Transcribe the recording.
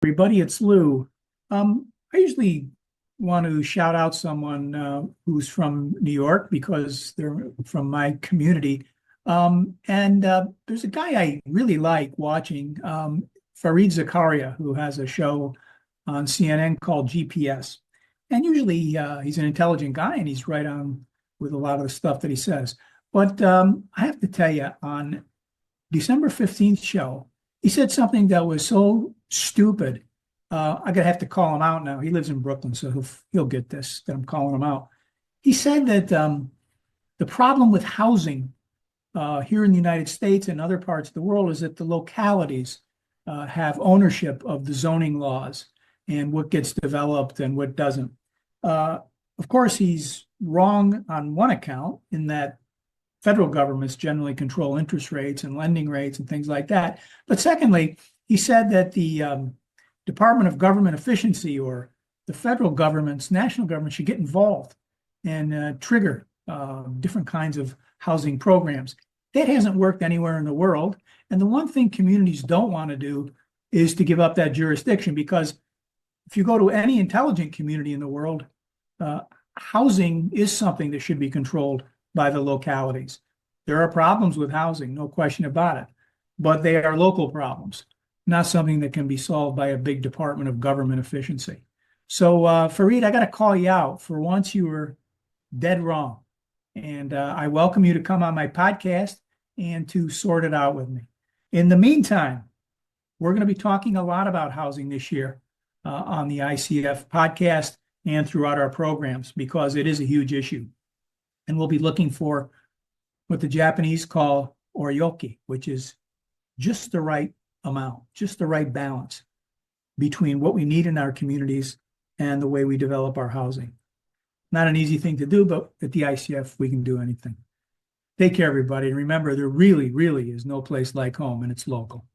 Everybody, it's Lou. I usually want to shout out someone who's from New York because they're from my community. And there's a guy I really like watching, Fareed Zakaria, who has a show on CNN called GPS. And usually he's an intelligent guy and he's right on with a lot of the stuff that he says. But I have to tell you, on December 15th show, he said something that was so stupid. I'm gonna have to call him out now. He lives in Brooklyn, so he'll get this that I'm calling him out. He said that the problem with housing here in the United States and other parts of the world is that the localities have ownership of the zoning laws and what gets developed and what doesn't. Of course, he's wrong on one account in that federal governments generally control interest rates and lending rates and things like that. But secondly, he said that the Department of Government Efficiency or the federal government's national government should get involved and trigger different kinds of housing programs. That hasn't worked anywhere in the world. And the one thing communities don't want to do is to give up that jurisdiction, because if you go to any intelligent community in the world, housing is something that should be controlled by the localities. There are problems with housing, no question about it, but they are local problems, not something that can be solved by a big Department of Government Efficiency. So, Fareed, I got to call you out. For once, you were dead wrong. And I welcome you to come on my podcast and to sort it out with me. In the meantime, we're going to be talking a lot about housing this year on the ICF podcast and throughout our programs, because it is a huge issue. And we'll be looking for what the Japanese call oryoki, which is just the right amount, just the right balance between what we need in our communities and the way we develop our housing. Not an easy thing to do, but at the ICF, we can do anything. Take care, everybody. And remember, there really, really is no place like home, and it's local.